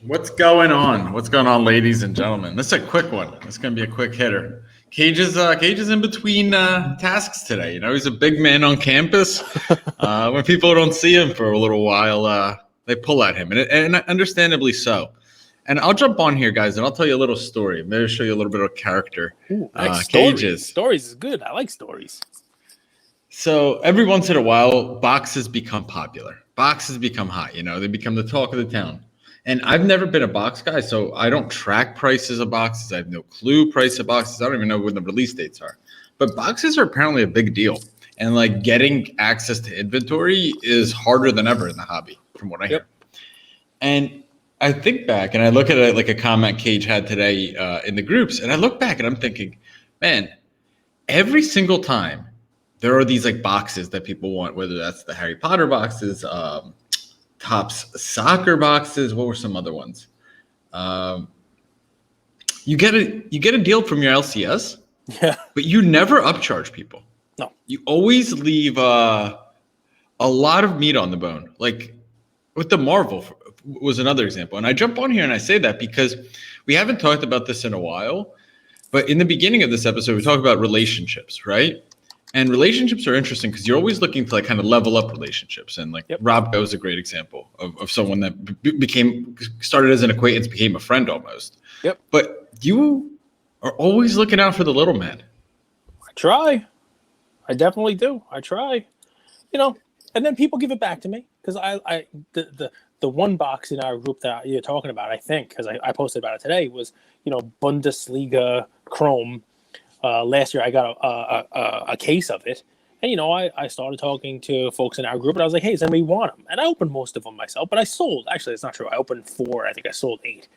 What's going on? What's going on, ladies and gentlemen? This is a quick one. It's going to be a quick hitter. Cage is in between tasks today. You know, he's a big man on campus. When people don't see him for a little while, they pull at him, and understandably so. And I'll jump on here, guys, and I'll tell you a little story. Maybe show you a little bit of character. Ooh, nice Cages. Stories is good. I like stories. So every once in a while, boxes become popular. Boxes become hot. You know, they become the talk of the town. And I've never been a box guy, so I don't track prices of boxes. I have no clue price of boxes. I don't even know when the release dates are. But boxes are apparently a big deal. And like getting access to inventory is harder than ever in the hobby, from what I hear. And I think back and I look at it like a comment Cage had today in the groups, and I look back and I'm thinking, man, every single time there are these like boxes that people want, whether that's the Harry Potter boxes, Topps soccer boxes. What were some other ones? You get a deal from your LCS, but you never upcharge people. No, you always leave a lot of meat on the bone. Like with the Marvel was another example, and I jump on here and I say that because we haven't talked about this in a while. But in the beginning of this episode, we talk about relationships, right? And relationships are interesting because you're always looking to like kind of level up relationships. And like Rob Go is a great example of someone that started as an acquaintance, became a friend almost. Yep. But you are always looking out for the little man. I try. I definitely do. I try. You know, and then people give it back to me because the one box in our group that you're talking about, I think, because I posted about it today, was, you know, Bundesliga Chrome. Last year I got a case of it, and you know I started talking to folks in our group, and I was like, hey, does anybody want them? And I opened most of them myself, but I sold, actually it's not true, I opened 4. I think I sold 8.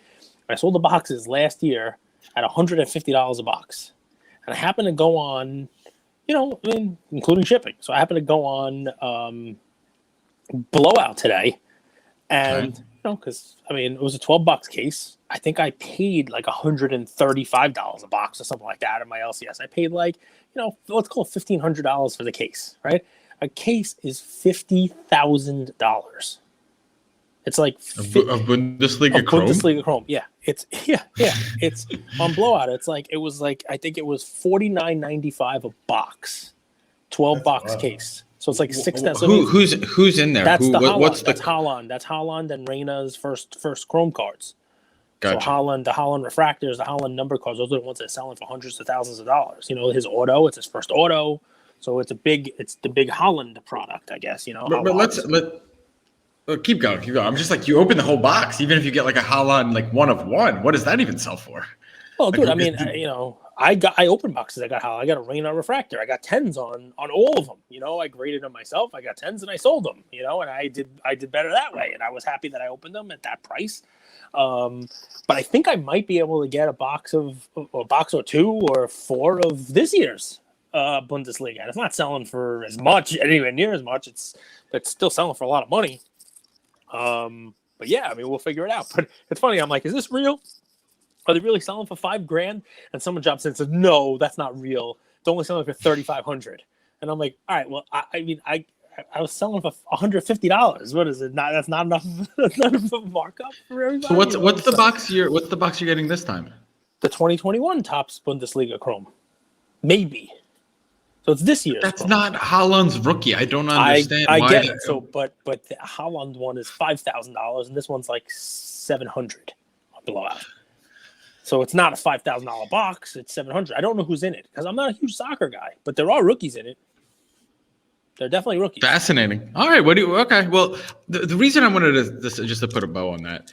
I sold the boxes last year at $150 a box, and I happened to go on, you know, I mean, including shipping, so I happened to go on Blowout today, and you know, because I mean it was a $12 case. I think I paid like $135 a box or something like that in my LCS. I paid like, you know, let's call it $1,500 for the case, right? A case is $50,000. It's like of Bundesliga Chrome. Bundesliga Chrome, yeah. It's It's on Blowout. It's like I think it was $49.95 a box, 12-box case. So it's like who's in there? That's that's Haaland. That's Haaland and Reina's first Chrome cards. Gotcha. So the Haaland refractors, the Haaland number cards, those are the ones that are selling for hundreds of thousands of dollars. You know, his auto, it's his first auto, so it's the big Haaland product, I guess. You know, but let's keep going. I'm just like, you open the whole box, even if you get like a Haaland like 1 of 1. What does that even sell for? Well, dude, I mean, you know, I opened boxes. I got Haaland. I got a Reina refractor. I got 10s on all of them. You know, I graded them myself. I got 10s and I sold them. You know, and I did better that way, and I was happy that I opened them at that price. But I think I might be able to get a box or 2 or 4 of this year's Bundesliga. And it's not selling for as much, anywhere near as much. It's still selling for a lot of money. But yeah, I mean, we'll figure it out. But it's funny. I'm like, is this real? Are they really selling for $5,000? And someone jumps in and says, no, that's not real. It's only selling for $3,500. And I'm like, all right, well, I mean, I was selling for $150. What is it? That's not enough. That's not enough of a markup for everybody. So what's the box you're getting this time? The 2021 Topps Bundesliga Chrome, maybe. So it's this year. That's not Haaland's rookie. I don't understand. I get it. So, but the Haaland one is $5,000, and this one's like $700 on Blowout. So it's not a $5,000 box. It's $700. I don't know who's in it because I'm not a huge soccer guy, but there are rookies in it. They're definitely rookies. Fascinating. All right. Okay. Well, the reason I wanted to just to put a bow on that,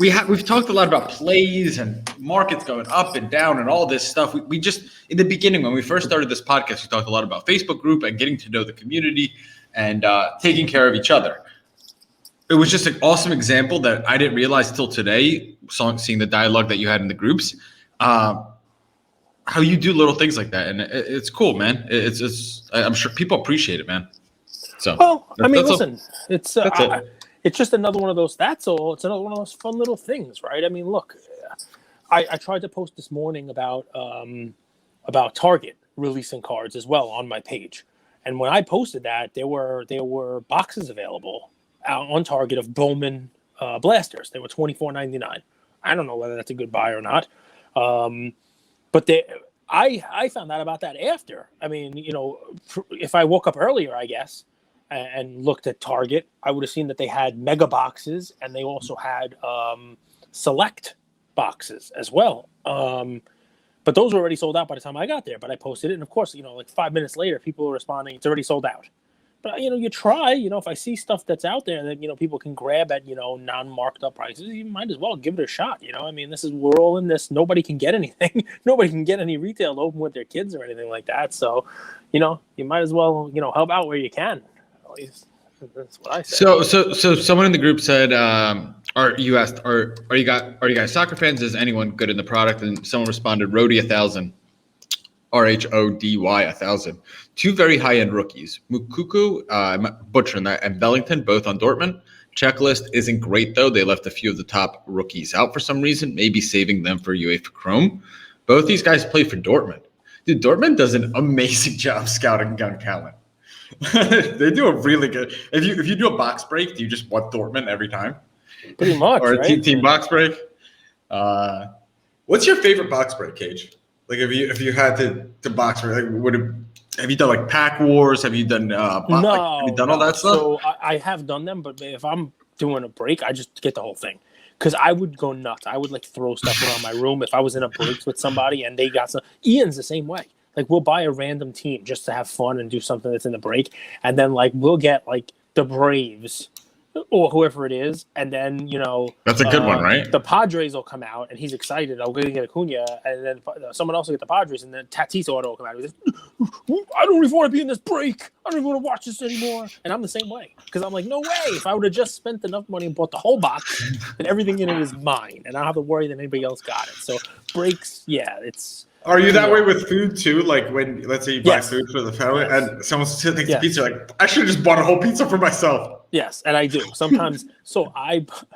we've talked a lot about plays and markets going up and down and all this stuff. We just, in the beginning, when we first started this podcast, we talked a lot about Facebook group and getting to know the community and taking care of each other. It was just an awesome example that I didn't realize till today, seeing the dialogue that you had in the groups. How you do little things like that, and it's cool, man. I'm sure people appreciate it, man. So, well, I mean, listen, it's just another one of those. That's all. It's another one of those fun little things, right? I mean, look, I tried to post this morning about Target releasing cards as well on my page, and when I posted that, there were boxes available on Target of Bowman blasters. They were $24.99. I don't know whether that's a good buy or not. But I found out about that after. I mean, if I woke up earlier, I guess, and looked at Target, I would have seen that they had mega boxes and they also had select boxes as well. But those were already sold out by the time I got there. But I posted it, and of course, like 5 minutes later, people were responding, it's already sold out. But you try, if I see stuff that's out there that people can grab at non-marked up prices, you might as well give it a shot. I mean, we're all in this. Nobody can get anything. Nobody can get any retail to open with their kids or anything like that. So, you might as well help out where you can. At least that's what I say. So someone in the group said, are you guys soccer fans? Is anyone good in the product? And someone responded, Rhody 1000. RHODY 1000. Two very high-end rookies, Mukuku, I'm butchering that, and Bellington, both on Dortmund. Checklist isn't great, though. They left a few of the top rookies out for some reason, maybe saving them for UEFA Chrome. Both these guys play for Dortmund. Dude, Dortmund does an amazing job scouting young talent. They do a really good – if you do a box break, do you just want Dortmund every time? Pretty much, or a right? team box break? What's your favorite box break, Cage? Like if you had to box, like have you done like Pack Wars? Have you done have you done all that stuff? So I have done them, but if I'm doing a break, I just get the whole thing because I would go nuts. I would like throw stuff around my room if I was in a break with somebody and they got some. Ian's the same way. Like we'll buy a random team just to have fun and do something that's in the break, and then like we'll get like the Braves or whoever it is, and then that's a good one, right? The Padres will come out, and he's excited. I'm going to get Acuna, and then someone else will get the Padres, and then Tatis auto will come out. He's like, I don't even want to be in this break. I don't even want to watch this anymore. And I'm the same way because I'm like, no way. If I would have just spent enough money and bought the whole box, then everything in it is mine, and I don't have to worry that anybody else got it. So breaks, yeah, it's. Are you that way with food too? Like when, let's say you buy food for the family, and someone takes the pizza, like I should have just bought a whole pizza for myself. Yes, and I do sometimes. So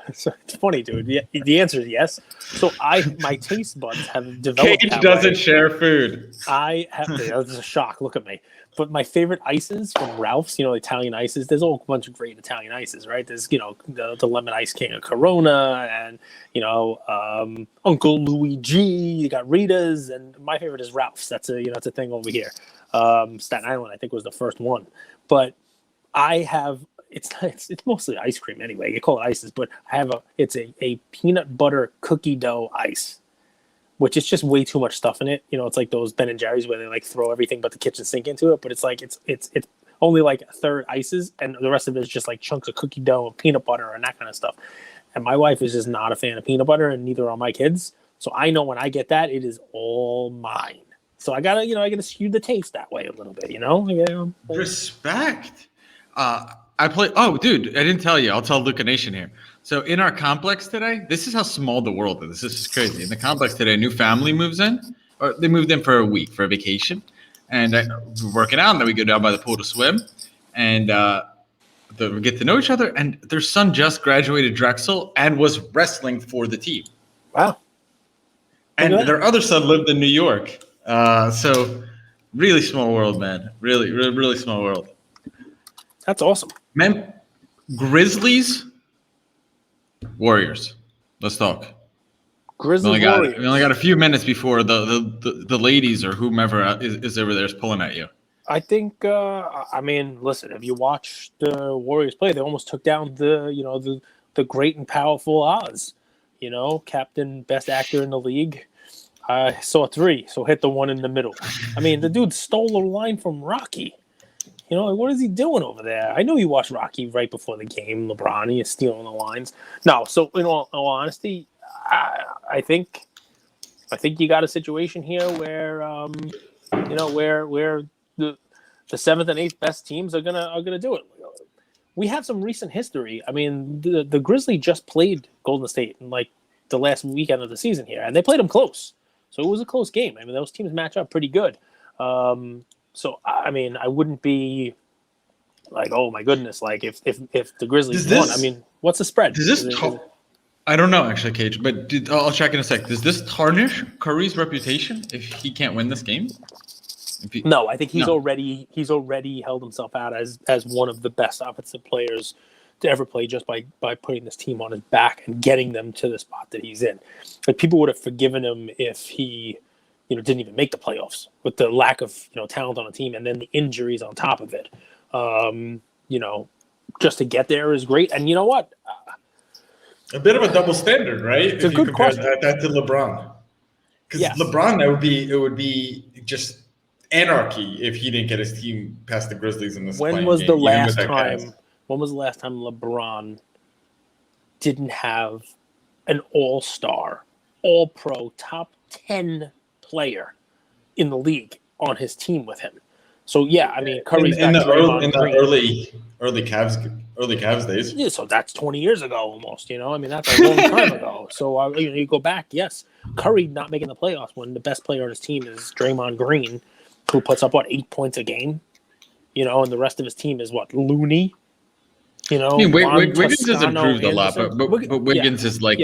it's funny, dude. The answer is yes. So my taste buds have developed. Cage doesn't share food. I have. This is a shock. Look at me. But my favorite ices from Ralph's, Italian ices. There's a whole bunch of great Italian ices, right? There's the lemon ice king of Corona, and Uncle Luigi. You got Rita's, and my favorite is Ralph's. That's a thing over here. Staten Island, I think, was the first one. But I have. It's mostly ice cream anyway. You call it ices, but I have it's a peanut butter cookie dough ice, which is just way too much stuff in it. It's like those Ben and Jerry's where they like throw everything but the kitchen sink into it. But it's like it's only like a third ices, and the rest of it is just like chunks of cookie dough and peanut butter and that kind of stuff. And my wife is just not a fan of peanut butter, and neither are my kids. So I know when I get that, it is all mine. So I gotta skew the taste that way a little bit. Respect. I play. Oh, dude, I didn't tell you. I'll tell Luca Nation here. So in our complex today, this is how small the world is. This is crazy. In the complex today, a new family moves in, or they moved in for a week for a vacation, and we're working out. And then we go down by the pool to swim, and we get to know each other. And their son just graduated Drexel and was wrestling for the team. Wow. And their other son lived in New York. So really small world, man. Really, really, really small world. That's awesome. Man, Grizzlies, Warriors. Let's talk. Warriors. We only got a few minutes before the ladies or whomever is over there is pulling at you. I think. Listen. If you watch the Warriors play, they almost took down the great and powerful Oz. Captain, best actor in the league. I saw 3, so hit the one in the middle. I mean, the dude stole a line from Rocky. What is he doing over there? I know you watched Rocky right before the game. LeBron, he is stealing the lines. No, so in all honesty, I think you got a situation here where where the 7th and 8th best teams are gonna do it. We have some recent history. I mean, the Grizzlies just played Golden State in like the last weekend of the season here, and they played them close. So it was a close game. I mean, those teams match up pretty good. So, I mean, I wouldn't be like, oh, my goodness, like if the Grizzlies won. I mean, what's the spread? I don't know, actually, Cage, but I'll check in a sec. Does this tarnish Curry's reputation if he can't win this game? No, I think he's already held himself out as one of the best offensive players to ever play just by putting this team on his back and getting them to the spot that he's in. Like, people would have forgiven him if he, didn't even make the playoffs with the lack of, talent on the team and then the injuries on top of it. Just to get there is great. And you know what? A bit of a double standard, right? It's a good question. That to LeBron. Because LeBron, it would be just anarchy if he didn't get his team past the Grizzlies in this. When was the last time LeBron didn't have an all-star, all-pro, top 10 player in the league on his team with him? So Curry's in the early Cavs days. Yeah, so that's 20 years ago almost. That's a long time ago. So you go back. Yes, Curry not making the playoffs when the best player on his team is Draymond Green, who puts up 8 points a game. And the rest of his team is Looney. Wiggins has improved a lot, but Wiggins is like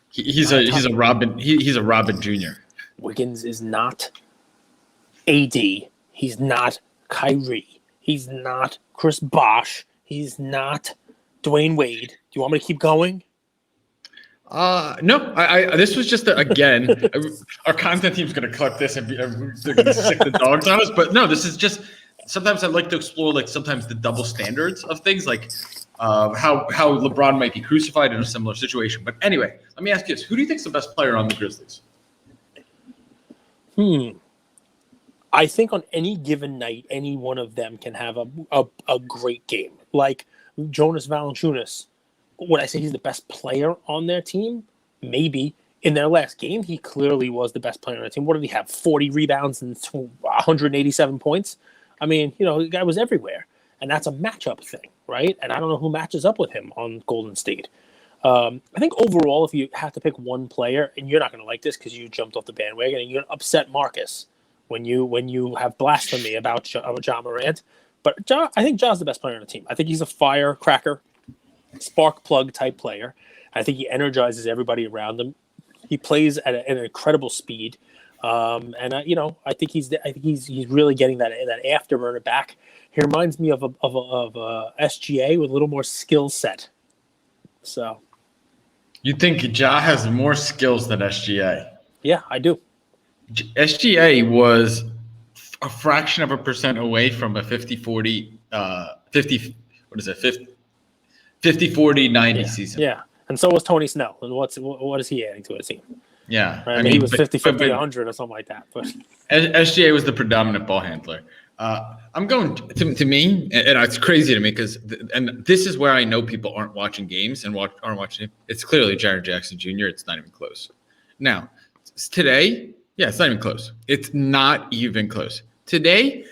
he's a Robin Jr. Wiggins is not AD. He's not Kyrie. He's not Chris Bosh. He's not Dwayne Wade. Do you want me to keep going? No. This was just again. Our content team's going to cut this and they're going to sick the dogs on us. But no, this is just. Sometimes I like to explore sometimes the double standards of things, how LeBron might be crucified in a similar situation. But anyway, let me ask you this: who do you think is the best player on the Grizzlies? I think on any given night, any one of them can have a great game. Like Jonas Valanciunas, would I say he's the best player on their team? Maybe. In their last game, he clearly was the best player on the team. What did he have? 40 rebounds and 187 points? The guy was everywhere. And that's a matchup thing, right? And I don't know who matches up with him on Golden State. I think overall, if you have to pick one player, and you're not going to like this because you jumped off the bandwagon and you're going to upset Marcus when you have blasphemy about Ja Morant. But I think Ja's the best player on the team. I think he's a firecracker, spark plug type player. I think he energizes everybody around him. He plays at an incredible speed. I think he's really getting that afterburner back. He reminds me of a SGA with a little more skill set. So, you think Ja has more skills than SGA? Yeah, I do. SGA was a fraction of a percent away from a 50-40 90 season. Yeah, and so was Tony Snell. And what is he adding to his team? Yeah. Right? He was 50-50, 100 or something like that. But SGA was the predominant ball handler. I'm going to me, and it's crazy to me and this is where I know people aren't watching games and aren't watching it. It's clearly Jaren Jackson Jr. It's not even close. Now, today, it's not even close. It's not even close. Today,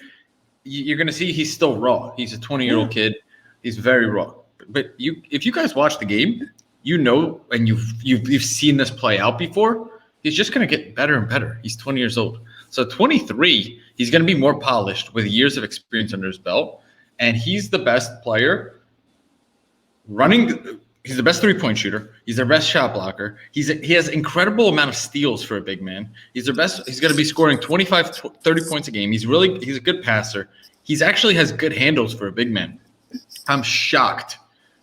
you're going to see he's still raw. He's a 20-year-old kid. He's very raw. But if you guys watch the game, and you've seen this play out before, he's just going to get better and better. He's 20 years old. So 23, he's going to be more polished with years of experience under his belt. And he's the best player running. He's the best three-point shooter. He's their best shot blocker. He has incredible amount of steals for a big man. He's their best. He's going to be scoring 25, 30 points a game. He's a good passer. He's actually has good handles for a big man. I'm shocked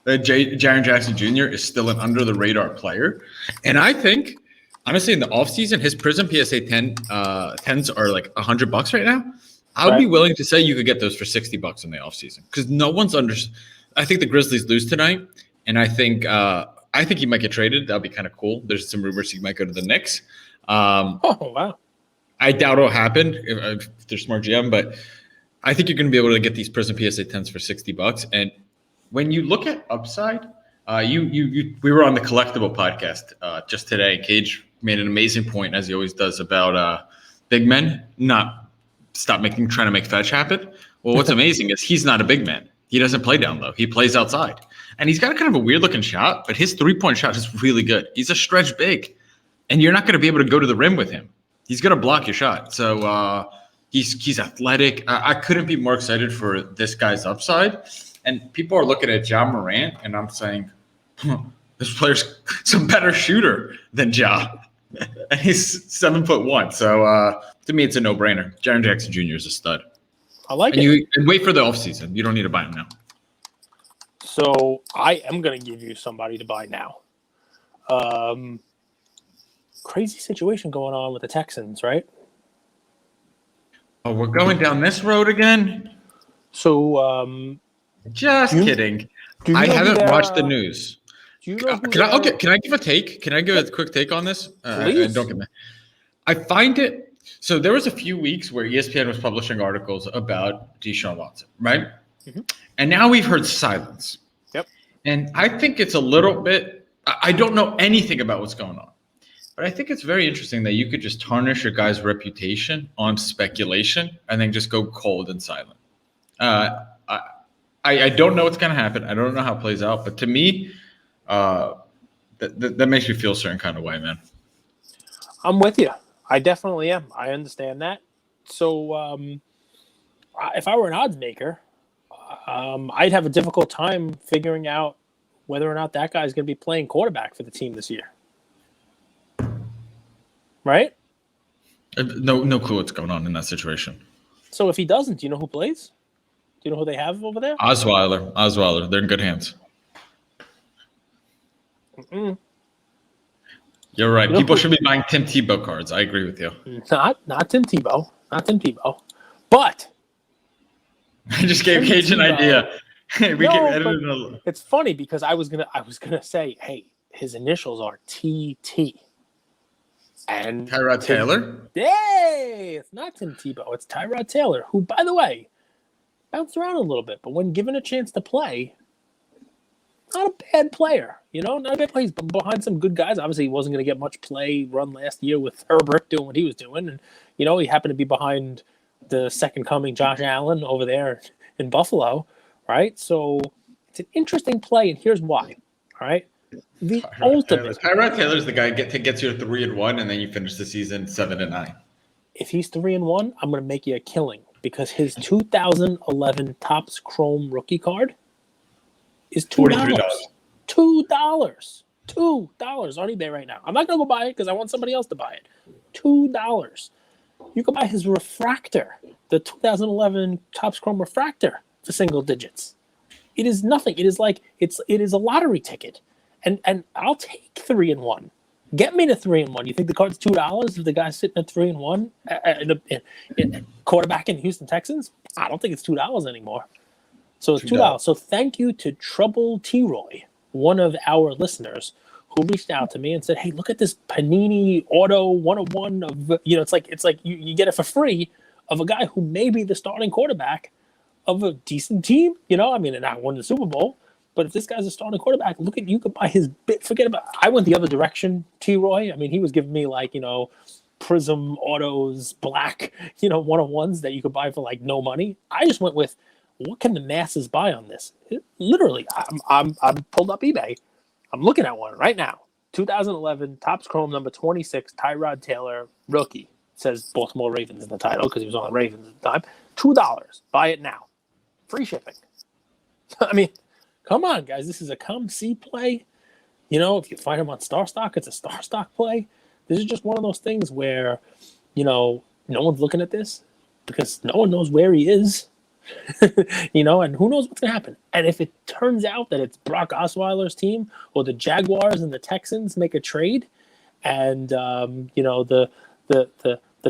that Jaren Jackson Jr. is still an under-the-radar player. And I think, honestly, in the offseason, his Prism PSA 10s are like $100 right now. I would be willing to say you could get those for $60 in the offseason because no one's I think the Grizzlies lose tonight. And I think he might get traded. That'll be kind of cool. There's some rumors he might go to the Knicks. Wow! I doubt it'll happen if they're smart GM, but I think you're going to be able to get these Prism PSA 10s for $60. And when you look at upside, we were on the Collectible podcast just today. Cage made an amazing point, as he always does, about big men not trying to make fetch happen. Well, what's amazing is he's not a big man. He doesn't play down low. He plays outside. And he's got kind of a weird-looking shot, but his three-point shot is really good. He's a stretch big, and you're not going to be able to go to the rim with him. He's going to block your shot. So he's athletic. I couldn't be more excited for this guy's upside. And people are looking at Ja Morant, and I'm saying, this player's some better shooter than Ja. And he's 7'1". So to me, it's a no-brainer. Jaren Jackson Jr. is a stud. I like it. And wait for the offseason. You don't need to buy him now. So I am going to give you somebody to buy now. Crazy situation going on with the Texans, right? Oh, we're going down this road again? So, Just do you- kidding. do you I know who haven't their, watched the news. Do you know who Can I, their- okay, can I give a take? Can I give a quick take on this? Please. Don't get me. I find it. So there was a few weeks where ESPN was publishing articles about Deshaun Watson, right? Mm-hmm. And now we've heard silence. Yep. And I think it's a little bit. I don't know anything about what's going on, but I think it's very interesting that you could just tarnish a guy's reputation on speculation and then just go cold and silent. I don't know what's going to happen. I don't know how it plays out, but to me, that makes me feel a certain kind of way, man. I'm with you. I definitely am. I understand that. So, if I were an odds maker, I'd have a difficult time figuring out whether or not that guy's going to be playing quarterback for the team this year. Right? No clue what's going on in that situation. So if he doesn't, do you know who plays? Do you know who they have over there? Osweiler. They're in good hands. Mm-mm. You're right. You know People who- should be buying Tim Tebow cards. I agree with you. Not Tim Tebow. Not Tim Tebow. But I just gave Tim Cage an Tebow. idea. We No, can edit but it a little. it's funny because I was gonna say, hey, his initials are TT. And Tyrod Taylor? Hey, it's not Tim Tebow. It's Tyrod Taylor, who, by the way, bounced around a little bit, but when given a chance to play, not a bad player. Not a bad player. He's behind some good guys. Obviously, he wasn't going to get much play run last year with Herbert doing what he was doing. And, he happened to be behind the second coming Josh Allen over there in Buffalo, right? So it's an interesting play, and here's why, all right? The ultimate. Tyrod Taylor's the guy gets you to 3-1, and then you finish the season 7-9. If he's 3-1, I'm going to make you a killing because his 2011 Topps Chrome rookie card is $2. $2. $2 on eBay right now. I'm not going to go buy it because I want somebody else to buy it. $2. You can buy his refractor, the 2011 Topps Chrome refractor for single digits. It is nothing. It is a lottery ticket. And I'll take 3-1. Get me to 3-1. You think the card's $2 if the guy's sitting at 3-1 quarterback in the Houston Texans? I don't think it's $2 anymore. So it's $2. So thank you to Trouble T. Roy, one of our listeners, who reached out to me and said, "Hey, look at this Panini Auto 101 of it's like you get it for free of a guy who may be the starting quarterback of a decent team. They're not winning the Super Bowl." But if this guy's a starting quarterback, you could buy his bit. Forget about it. I went the other direction, T. Roy. He was giving me Prism Autos black, 101s that you could buy for no money. I just went with what can the masses buy on this? Literally, I'm pulled up eBay. I'm looking at one right now. 2011 Topps Chrome number 26, Tyrod Taylor rookie. It says Baltimore Ravens in the title because he was on the Ravens at the time. $2. Buy it now. Free shipping. Come on, guys. This is a come see play. If you find him on Star Stock, it's a Star Stock play. This is just one of those things where, no one's looking at this because no one knows where he is. And who knows what's going to happen. And if it turns out that it's Brock Osweiler's team or the Jaguars and the Texans make a trade and, the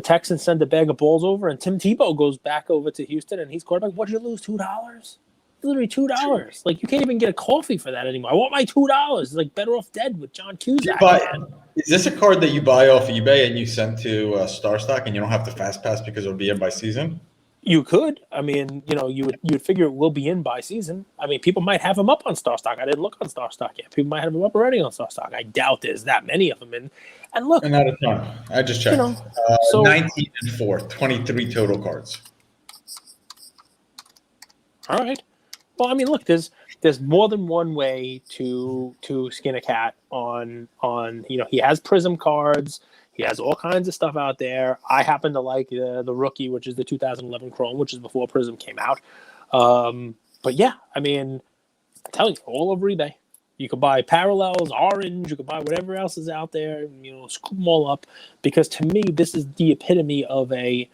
Texans send a bag of balls over and Tim Tebow goes back over to Houston and he's quarterback, what'd you lose, $2? Literally $2. You can't even get a coffee for that anymore. I want my $2. It's better off dead with John Cusack. Is this a card that you buy off eBay and you send to Star Stock and you don't have to fast pass because it'll be in by season? You could. You'd figure it will be in by season. People might have them up on Star Stock. I didn't look on Star Stock yet. People might have them up already on Star Stock. I doubt there's that many of them. And look, not a ton. I just checked. 19 and 4, 23 total cards. All right. Well, look, there's more than one way to skin a cat on he has Prism cards. He has all kinds of stuff out there. I happen to like the rookie, which is the 2011 Chrome, which is before Prism came out. But yeah, I'm telling you, all over eBay. You could buy parallels, orange. You could buy whatever else is out there. Scoop them all up because to me, this is the epitome of you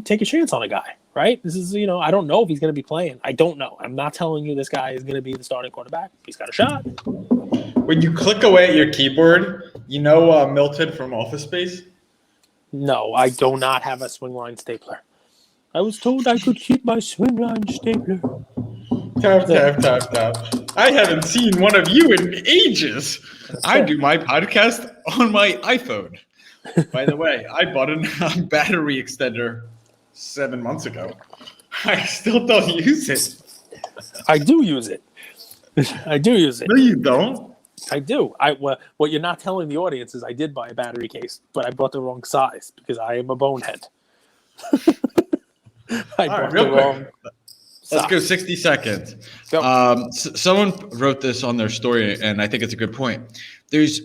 take a chance on a guy. right? This is, I don't know if he's going to be playing. I don't know. I'm not telling you this guy is going to be the starting quarterback. He's got a shot. When you click away at your keyboard, Milton from Office Space? No, I do not have a swing line stapler. I was told I could keep my swing line stapler. Tap, tap, tap, tap. I haven't seen one of you in ages. I do my podcast on my iPhone. By the way, I bought a battery extender 7 months ago. I still don't use it. I do use it. I do use it. No, you don't. I do. What you're not telling the audience is I did buy a battery case, but I bought the wrong size because I am a bonehead. I bought the wrong size. Let's go 60 seconds. Go. Someone wrote this on their story, and I think it's a good point. There's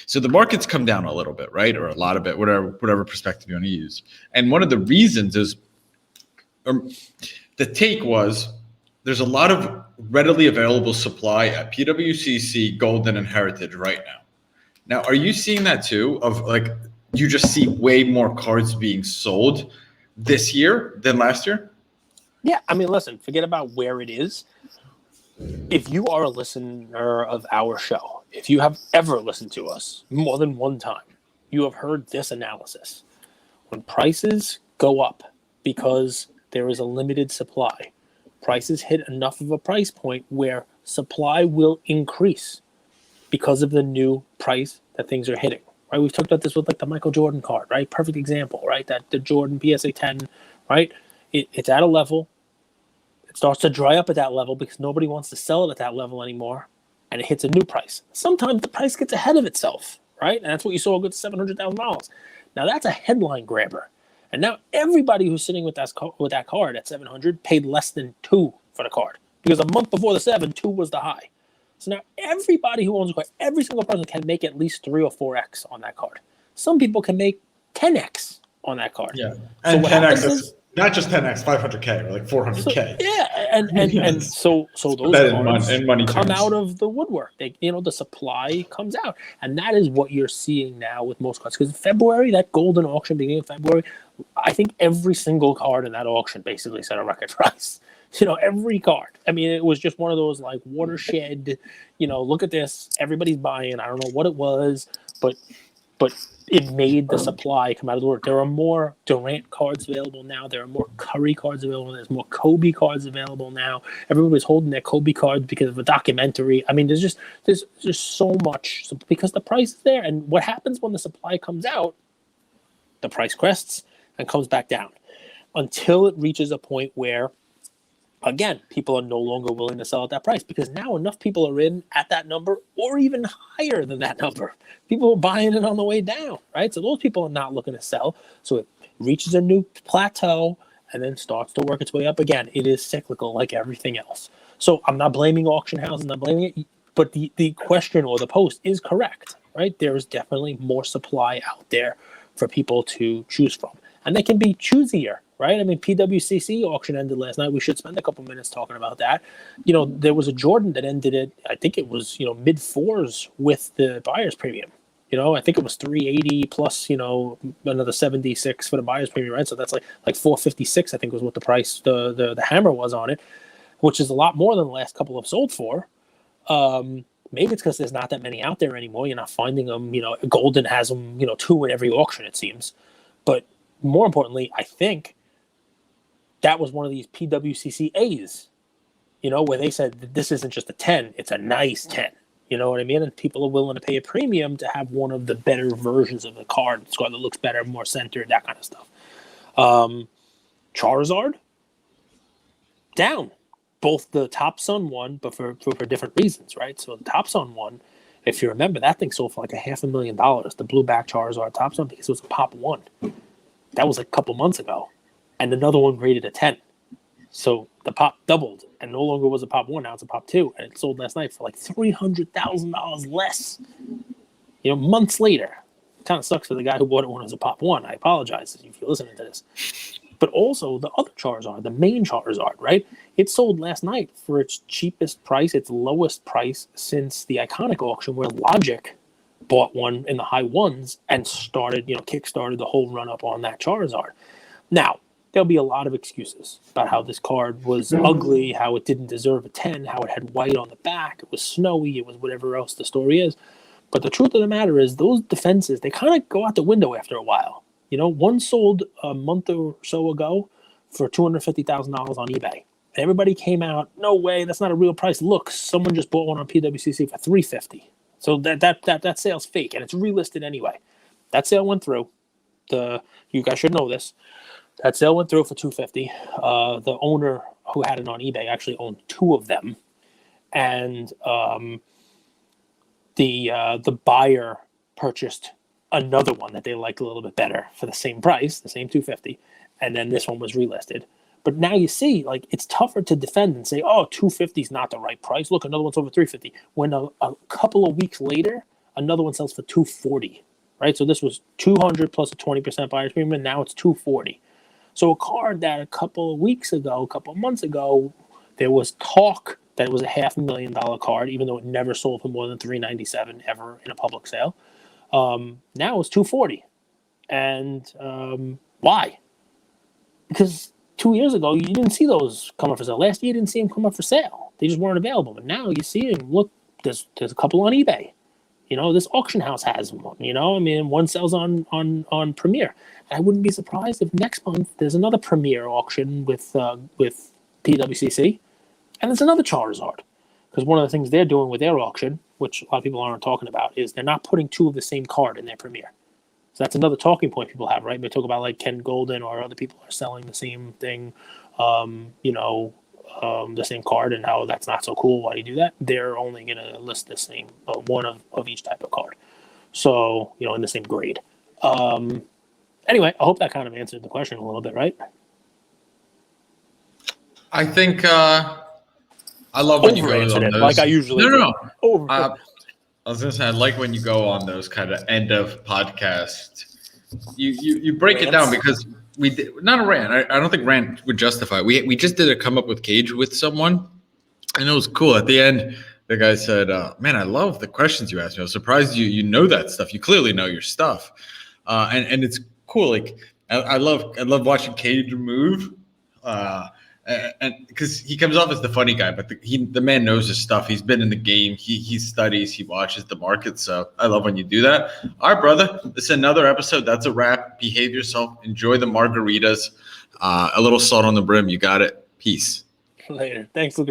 so the market's come down a little bit, right? Or a lot of it, whatever perspective you want to use. And one of the reasons is the take was there's a lot of readily available supply at PWCC, Golden, and Heritage right now. Now, are you seeing that too? Of like, you just see way more cards being sold this year than last year? Yeah, I mean, listen, forget about where it is. If you are a listener of our show, if you have ever listened to us more than one time, you have heard this analysis. When prices go up because there is a limited supply, prices hit enough of a price point where supply will increase because of the new price that things are hitting. Right? We've talked about this with like the Michael Jordan card, right? Perfect example, right? That the Jordan PSA 10, right? It's at a level. It starts to dry up at that level because nobody wants to sell it at that level anymore, and it hits a new price. Sometimes the price gets ahead of itself, right? And that's what you saw with $700,000. Now that's a headline grabber. And now everybody who's sitting with that card at 700 paid less than 2 for the card because a month before the 2 was the high. So now everybody who owns a card, every single person can make at least 3 or 4x on that card. Some people can make 10x on that card. Yeah, and so 10x is not just 10x, 500K or like 400K. So those cards come out of the woodwork. The supply comes out, and that is what you're seeing now with most cards. Because in February, that golden auction beginning of February, I think every single card in that auction basically set a record price. Every card. I mean, it was just one of those like watershed. Look at this. Everybody's buying. I don't know what it was, but it made the supply come out of the woodwork. There are more Durant cards available now. There are more Curry cards available. There's more Kobe cards available now. Everybody's holding their Kobe cards because of a documentary. I mean, there's just so much because the price is there. And what happens when the supply comes out? The price crests and comes back down until it reaches a point where, again, people are no longer willing to sell at that price because now enough people are in at that number or even higher than that number. People are buying it on the way down, right? So those people are not looking to sell. So it reaches a new plateau and then starts to work its way up again. It is cyclical like everything else. So I'm not blaming auction houses, I'm not blaming it, but the question or the post is correct, right? There is definitely more supply out there for people to choose from. And they can be choosier, right? I mean, PWCC auction ended last night. We should spend a couple minutes talking about that. There was a Jordan that ended at, I think it was, mid 4s with the buyer's premium. I think it was 380 plus, another 76 for the buyer's premium, right? So that's like 456, I think was what the price, the hammer was on it, which is a lot more than the last couple have sold for. Maybe it's because there's not that many out there anymore. You're not finding them. Golden has them, 2 in every auction, it seems. But more importantly, I think that was one of these PWCC A's, where they said that this isn't just a 10, it's a nice 10. You know what I mean? And people are willing to pay a premium to have one of the better versions of the card. It's card that looks better, more centered, that kind of stuff. Charizard, down. Both the Top Sun one, but for different reasons, right? So the Top Sun one, if you remember, that thing sold for like $500,000, the blue back Charizard Top Sun, because it was a Pop 1. That was like a couple months ago. And another one rated a 10. So the Pop doubled and no longer was a Pop 1, now it's a Pop 2. And it sold last night for like $300,000 less. Months later. It kind of sucks for the guy who bought it when it was a Pop 1. I apologize if you're listening to this. But also the other Charizard, the main Charizard, right? It sold last night for its cheapest price, its lowest price since the Iconic auction where Logic bought one in the high 1s and started, kickstarted the whole run up on that Charizard. Now, there'll be a lot of excuses about how this card was ugly, how it didn't deserve a 10, how it had white on the back, it was snowy, it was whatever else the story is. But the truth of the matter is those defenses, they kind of go out the window after a while. You know, one sold a month or so ago for $250,000 on eBay. And everybody came out, no way, that's not a real price. Look, someone just bought one on PWCC for $350. So that sale's fake, and it's relisted anyway. That sale went through. You guys should know this. That sale went through for $250. The owner who had it on eBay actually owned two of them, and the buyer purchased another one that they liked a little bit better for the same price, the same $250, and then this one was relisted. But now you see, like, it's tougher to defend and say, oh, $250 is not the right price. Look, another one's over $350. When a couple of weeks later, another one sells for $240, right? So this was $200 plus a 20% buyer's premium, and now it's $240. So a card that a couple of months ago, there was talk that it was a $500,000 card, even though it never sold for more than $397 ever in a public sale. Now it's $240. And why? Because 2 years ago, you didn't see those come up for sale. Last year, you didn't see them come up for sale. They just weren't available. But now you see them. Look, there's a couple on eBay. You know, this auction house has one. You know, I mean, one sells on Premier. I wouldn't be surprised if next month there's another Premier auction with PWCC, and there's another Charizard. Because one of the things they're doing with their auction, which a lot of people aren't talking about, is they're not putting two of the same card in their Premier. So that's another talking point people have, right? They talk about like Ken Golden or other people are selling the same thing, the same card, and how that's not so cool. Why do you do that? They're only going to list the same one of each type of card. So, you know, in the same grade. Anyway, I hope that kind of answered the question a little bit, right? I think I love when you go on those. Like I usually do. I was gonna say I like when you go on those kind of end of podcast. You break it down because we did, not a rant. I don't think rant would justify it. We just did a come up with cage with someone, and it was cool. At the end, the guy said, "Man, I love the questions you asked me. I was surprised you know that stuff. You clearly know your stuff, and it's cool. Like I love watching Cage move." And because he comes off as the funny guy, but the man knows his stuff. He's been in the game. He studies. He watches the market. So I love when you do that. All right, brother. This is another episode. That's a wrap. Behave yourself. Enjoy the margaritas. A little salt on the brim. You got it. Peace. Later. Thanks, Luke.